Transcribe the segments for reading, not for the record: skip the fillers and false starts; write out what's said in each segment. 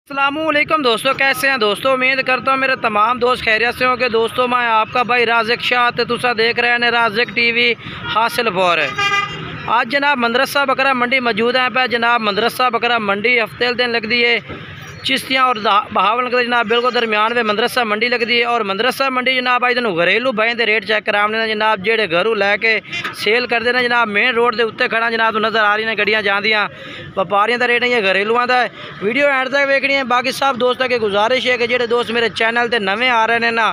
अस्सलामुअलैकुम दोस्तों, कैसे हैं दोस्तों। उम्मीद करता हूँ मेरे तमाम दोस्त खैरियत से होंगे। दोस्तों मैं आपका भाई राज़िक शाह ते तुसा देख रहे हैं राज़िक टीवी हासिलपुर। आज जनाब मदरसा बकरा मंडी मौजूद है पे जनाब मदरसा बकरा मंडी हफ्ते दिन लगती है चिश्तियाँ और बहावल जनाब बिल्कुल दरमियान में मदरसा मंडी लगती है। और मदरसा मंडी जनाब आज दिन घरेलू बहें दे रेट चेक कराने जनाब जेडे घरों लैके सेल करते हैं जनाब मेन रोड के उत्ते खड़ा जनाब नज़र आ रही हैं गड्डियाँ जांदियाँ व्यापारियों का रेट है घरेलुआं का। वीडियो एंड तक वेखनी है। बाकी सब दोस्तों की गुजारिश है कि जेडे दोस्त मेरे चैनल पर नवे आ रहे हैं ना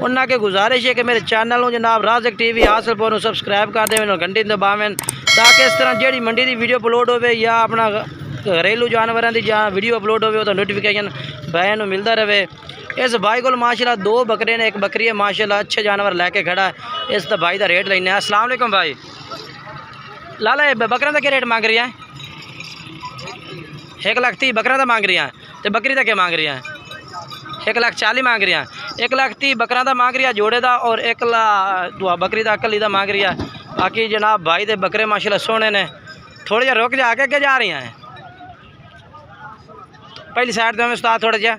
उन्होंने के गुजारिश है कि मेरे चैनल में जनाब राज़िक टीवी हासिलपुर सब्सक्राइब कर दें घंटी दबावें ताकि इस तरह जी मंडी की वीडियो अपलोड हो या अपना घरेलू जानवरों की जहाँ वीडियो अपलोड हो तो नोटिफिकेशन भाई मिलता रहे। इस भाई को माशाल्लाह दो बकरे ने एक बकरी है माशाल्लाह अच्छे जानवर लैके खड़ा है। इस भाई का रेट लेने। अस्सलाम वालेकुम भाई। लाला बकरा का क्या रेट मांग रही है? 1,30,000 बकरा का मांग रही हैं तो बकरी का क्या मांग रही हैं? 1,40,000 मांग रही हैं। 1,30,000 बकरा का मांग रही है जोड़े का और 1,00,000 बकरी का अकली का मांग रही है। बाकी जनाब भाई के बकरे माशाल्लाह सोने ने। थोड़ा जा रुक जा के जा रही हैं पहली साइड तो हमें उस्ताद थोड़ा जा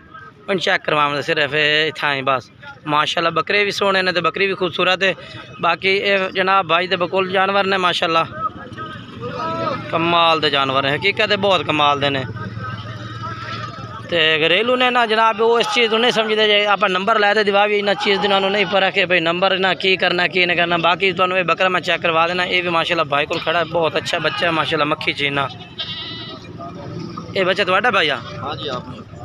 उन चेक करवा सिर्फ इतना ही बस। माशाल्लाह बकरे भी सोने ने तो बकरी भी खूबसूरत है। बाकी जनाब भाई के बकुल जानवर ने माशाल्लाह कमाल दे जानवर है हकीकत बहुत कमाल दे ने। तो घरेलू ने ना जनाब वो इस चीज़ नहीं समझते जे आप नंबर लाए तो दिवा भी इन्ना चीज़ जिन्होंने नहीं पता कि भाई नंबर ना की करना की नहीं करना। बाकी तो ये बकरा मैं चेक करवा देना। ये भी माशाल्लाह भाई को खड़ा है बहुत अच्छा बच्चा है माशाल्लाह मक्खी चीना। ये बच्चा तो भैया? हाँ जी आप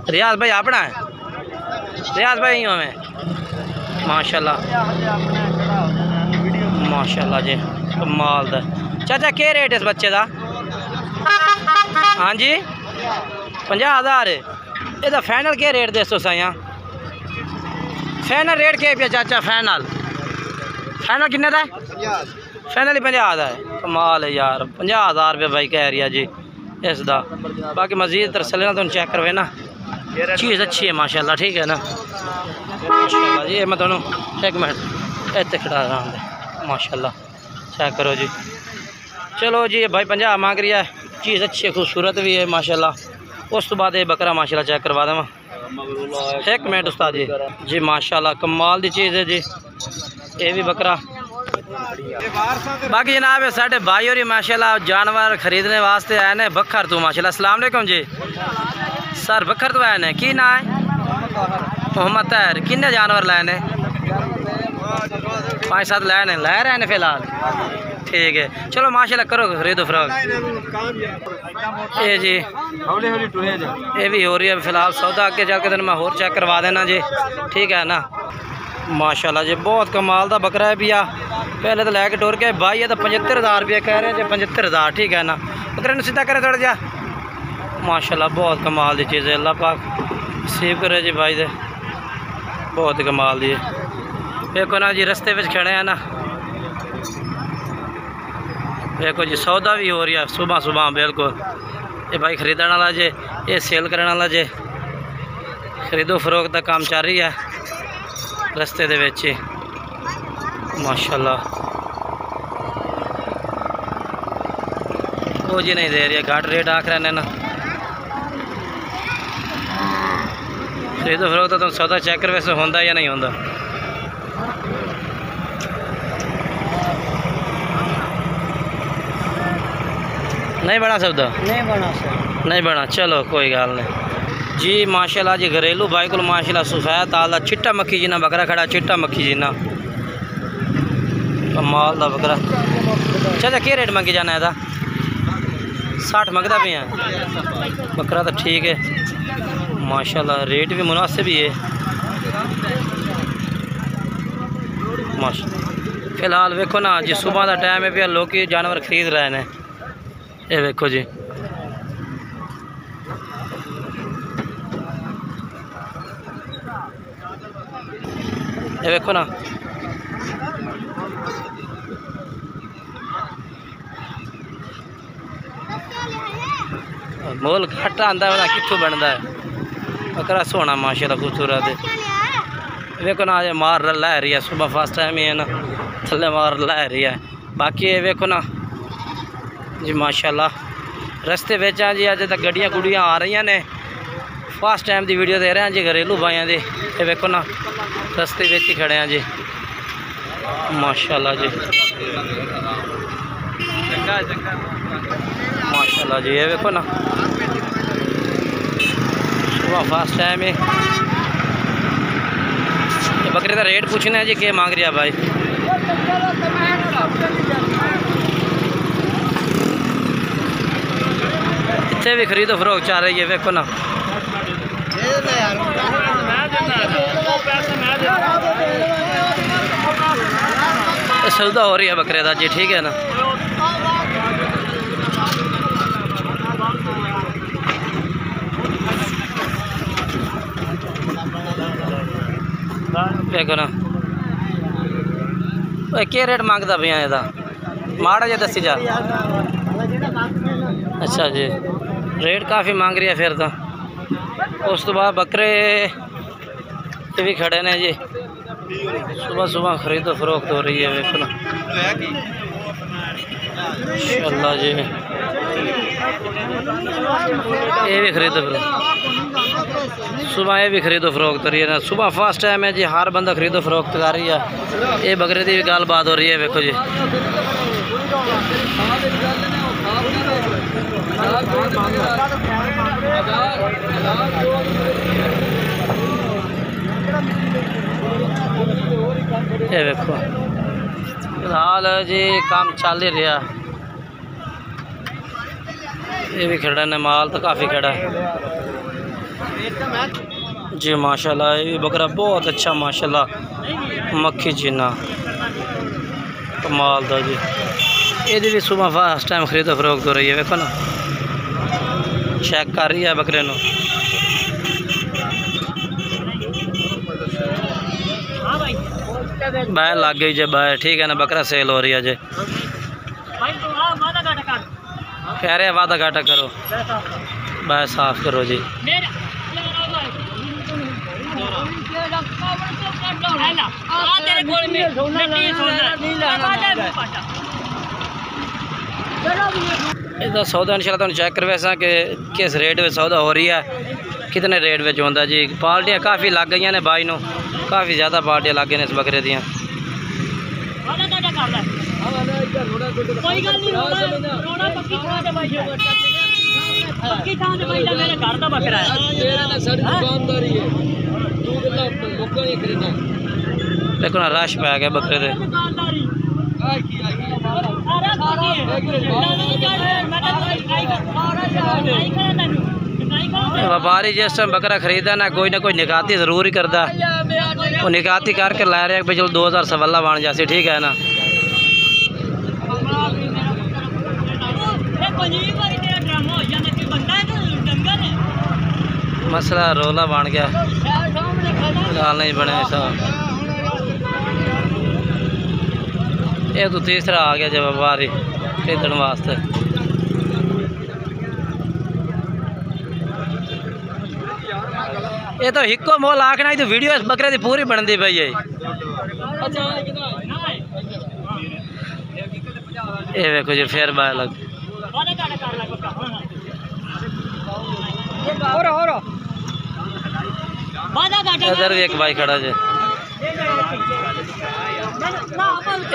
रियाज भाई अपना है? रियाज भाई यूँ में माशाल्लाह माशाल्लाह जी कमाल दा। चाचा क्या रेट है इस बच्चे का? हाँ जी 50,000। ये फाइनल क्या रेट दे सो यहाँ? फाइनल रेट क्या पे चाचा? फाइनल किन्ने का? फाइनल ही 50,000 है। कमाल है यार 50,000 रुपये भाई कह रही है जी इसका। बाकी मजीद तरसले ना तुम चेक करवे ना चीज़ अच्छी है माशाल्लाह ठीक है ना माशाल्लाह जी। मैं तुम एक मिनट इतने खड़ा रहा हूँ माशाल्लाह चेक करो जी। चलो जी भाई 50 मांग रही है चीज़ अच्छी है खूबसूरत भी है माशाल्लाह। उस तो बाद ये बकरा माशाल्लाह चेक करवा देव। एक मिनट उस्ताद जी माशाल्लाह कमाल की चीज़ है जी ये भी बकरा। बाकी जनाब साढ़े भाई और माशाल्लाह जानवर खरीदने वास्ते आए ने बखर तो माशाल्लाह। अस्सलाम वालेकुम जी सर बखर तो आए ने की ना है? मोहम्मद तैर किन्ने जानवर लाए ने? 5-7 लाए ने लै रहे हैं फिलहाल ठीक है। चलो माशाल्लाह करो खरीदो फरोख। ये जी ये भी हो रही है फिलहाल सौदा आगे चल के दिन मैं होर चेक करवा देना जी ठीक है ना। माशाल्लाह जी बहुत कमाल का बकरा है भैया। पहले तो लैके टोर के भाई है तो 75,000 रुपये कह रहे हैं जी 75,000 ठीक है ना। बकरे ने सीधा करे थोड़ा जा माशाल्लाह बहुत कमाल की चीज़ है। अल्लाह पाक नसीब करे जी भाई दे बहुत कमाल दी। देखो ना जी रस्ते में खड़े हैं ना देखो जी सौदा भी हो रही है सुबह सुबह बिल्कुल। ये भाई खरीदने वाला जे ये सेल करने वाला जे खरीदो फरोख्त का काम चल रही है रस्ते दे विच माशाल्लाह। वो जी नहीं दे रही है घाट रेट आख रहे हैं ना। खरीदो फरोख्त तो तुम सौदा चेक कर वैसे होंदा या नहीं होंदा। नहीं बना सौदा? नहीं बना चलो कोई गल नहीं जी। माशाल्लाह जी घरेलू भाई को माशाल्लाह सफेद ताल चिट्टा मक्खी जिन्ना बकरा खड़ा चिट्टा मक्खी जिन्ना कमाल का बकरा। चाचा क्या रेट मंगी जाना है? 60 मंगता भी है बकरा तो ठीक है माशाल्लाह रेट भी मुनासिब ही है माशाल्लाह। फिलहाल वेखो ना जी सुबह का टाइम है भी लोग जानवर खरीद रहे हैं। ये देखो जी ये देखो ना मोल घट आंदा है कितों बनता है बकरा सोना माशाल्लाह खूबसूरत है। देखो ना आज मार लै रही है सुबह फर्स्ट टाइम ही है ना थले मार लै रही है। बाकी ये देखो ना जी माशाल्लाह रस्ते आ जी अज तक गड्डियाँ गुड्डियाँ आ रही ने फर्स्ट टाइम की वीडियो दे रहे हैं जी घरेलू भाइयों की। ये देखो ना रस्ते में ही खड़े हैं जी माशाल्लाह जी माशाल्लाह जी। ये देखो ना सुबह फर्स्ट टाइम है। बकरे का रेट पूछना है जी क्या मांग रहा भाई। इतने भी खरीदो फरोख्त चल रही है देखो ना। सौदा हो रही है बकरे का जी ठीक है ना। देखो ना क्या रेट मांगता भैया ਇਹਦਾ माड़ा जा दसी जा। अच्छा जी रेट काफ़ी मांग रही है फिर तो। उस तो बाद बकरे भी खड़े ने जी। सुबह सुबह खरीदो फरोख्त हो रही है देखो ना इंशाअल्लाह जी। ये भी खरीदो फरोख्त सुबह ये भी खरीदो फरोख्त हो रही है ना। सुबह फर्स्ट टाइम है जी हर बंदा खरीदो फरोख्त कर रही है। ये बकरे की भी गल बात हो रही है देखो जी। ये देखो फिलहाल जी काम चल ही रहा। ये भी खड़ा है माल तो काफ़ी खड़ा है जी माशाल्लाह। ये भी बकरा बहुत अच्छा माशाल्लाह मक्खी जीना कमाल दा जी। ये भी सुबह फर्स्ट टाइम खरीदो फरोख्त हो रही है देखो ना। चेक कर रही है बकरे नो। बाय लग गई जे बाय ठीक है ना। बकरा सेल हो रही है जे कह रहे वादा घाटा करो बाय साफ करो जी। इसका सौदा इंशाल्लाह तुम चेक करवा सा कि किस रेट में सौदा हो रही है कितने रेट में होता जी। पार्टियाँ काफ़ी लग गई ने बाई नो काफ़ी ज़्यादा पार्टियाँ लग गई इस बकरे दियाँ। देखो ना रश पै गया बकरे दे। व्यापारी जिस टाइम बकरा खरीदा ना कोई निकाती ज़रूर ही करता। वो निकाती करके ला रहे भाई चलो 2000 सवाला बन जासी ठीक है ना। मसला रोला बन गया फिलहाल नहीं बने ऐसा। ये तो तीसरा आ गया जब व्यापारी खरीदने वास्ते। ये तो हिको मोल आखना ही तो वीडियो इस बकरे की पूरी बनती पई है। ये देखो जी फिर बाय लग इधर भी एक भाई खड़ा जी।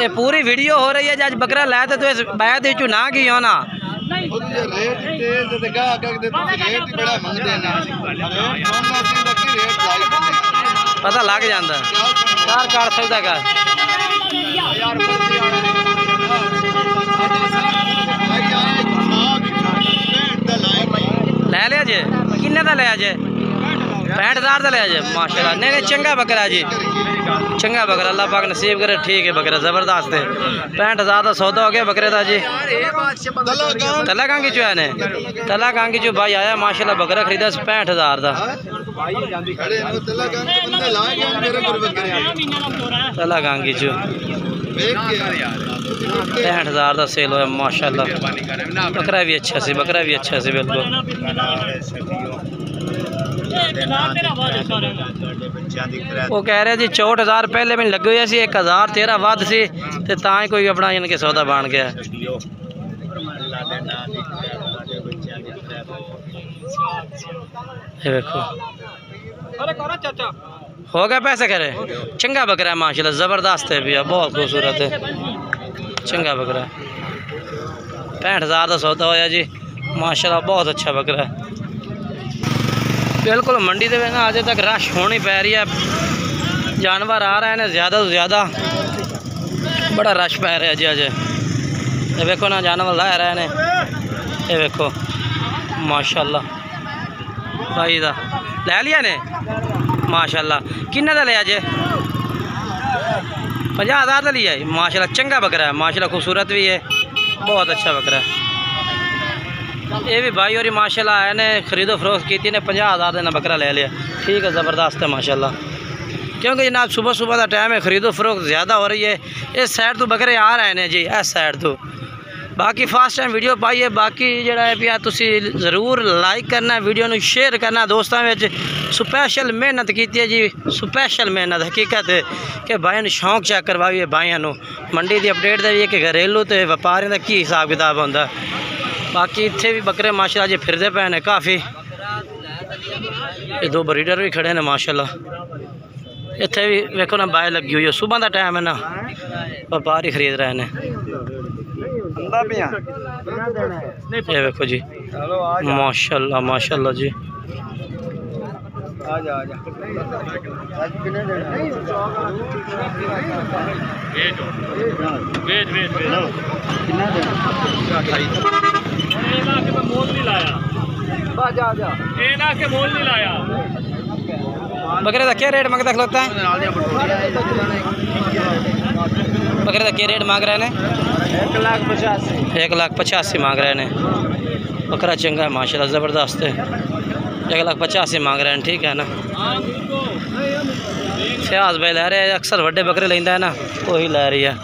ये पूरी वीडियो हो रही है जज बकरा लाया तो इस बैद ना की हो ना पता लग जाता यार कर सकता का। ले लिया जे किन्ने का लिया जे 65,000 का लिया जे माशाल्लाह। नहीं चंगा बकरा जी चंगा बकरा अल्लाह पाक नसीब करे ठीक है बकरा ज़बरदस्त है। 65,000 का सौदा हो गया बकरे का जी। तला कांगी चो है ने तला कांगी चो भाई आया माशाल्लाह बकरा खरीदा 65,000 का। तला कांगी चो 65,000 का सेल होया माशाल्लाह। बकरा भी अच्छा सी बिल्कुल। वो कह रहे जी 64,000 पहले भी लगे हुए सी 1,000 13 वध सी ते तां ही कोई अपना इनके सौदा बन गया। ये देखो हो गया पैसे करे। चंगा बकरा है माशाल्लाह, ज़बरदस्त है भैया, बहुत खूबसूरत है, चंगा बकरा है। 65,000 का सौदा होया जी माशाल्लाह, बहुत अच्छा बकरा है। बिल्कुल मंडी के ना अजे तक रश होनी पै रही है, जानवर आ रहे हैं ज़्यादा तो ज़्यादा, बड़ा रश पै रहा है जी अजे। ये देखो ना जानवर ला रहे हैं, ये देखो माशाल्लाह भाई दा ले लिया ने माशाल्लाह। किन्ने का लिया जे? 50,000 का लिया है माशाल्लाह, चंगा बकरा है माशाल्लाह, खूबसूरत भी है, बहुत अच्छा बकरा है। ये भी भाई और माशाल्लाह आए ने खरीदो फरोख्त की ने 50,000 का बकरा ले लिया, ठीक है, ज़बरदस्त है माशाल्लाह। क्योंकि जनाब सुबह सुबह का टाइम है, खरीदो फरोख्त ज़्यादा हो रही है। इस साइड तो बकरे आ रहे हैं जी, इस साइड तो। बाकी फर्स्ट टाइम वीडियो पाई है, बाकी जरा है पिया तुसी ज़रूर लाइक करना, वीडियो में शेयर करना दोस्तों में। स्पैशल मेहनत की है जी, स्पैशल मेहनत हकीकत है कि भाई ने शौक चेक करवाइए, भाइयों मंडी की अपडेट देवी कि घरेलू तो व्यापारियों का की हिसाब किताब होंगे। बाकी इतने भी बकरे माशाल्लाह जी फिरते पे ने काफ़ी। ये 2 ब्रीडर भी खड़े हैं माशाल्लाह। इतने भी देखो ना बाय लगी हुई है, सुबह का टाइम है ना, व्यापारी खरीद रहे हैं। ये देखो जी माशाल्लाह माशाल्लाह जी। बकरे का क्या रेट मांगता खलोता है? बकरे का क्या रेट मांग रहे हैं? 1,85,000 मांग रहे हैं। बकरा चंगा है माशाल्लाह, ज़बरदस्त है, 1,85,000 मांग रहे हैं, ठीक है ना। सियाज भाई लै रहे हैं, अक्सर बड़े बकरे लेंदा है ना, वही लै रही है।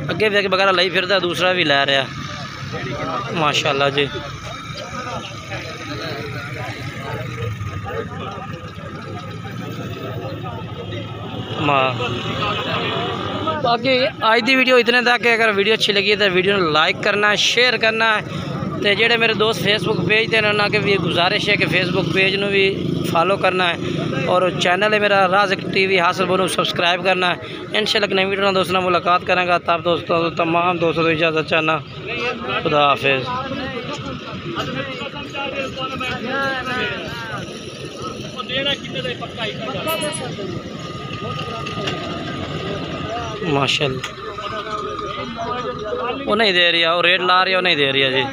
अगे भी बकरा लाई फिरदा, दूसरा भी लै रहा माशाल्लाह जी। बाकी आज की वीडियो इतने तक है। अगर वीडियो अच्छी लगी तो वीडियो को लाइक करना, शेयर करना है। तो जेडे मेरे दोस्त फेसबुक पेज थे उन्होंने भी गुजारिश है कि फेसबुक पेज में भी फॉलो करना है, और चैनल है मेरा राज़िक टीवी हासिल बोलो सब्सक्राइब करना है। इंशाल्लाह नई वीडियो दोस्तों से मुलाकात करेंगे। तब दोस्तों तमाम दोस्तों को इजाज़त चाहना, खुदा हाफिज़। माशाल्लाह वो नहीं दे रही है, वो रेट ला रही है, वो नहीं दे रही है जी।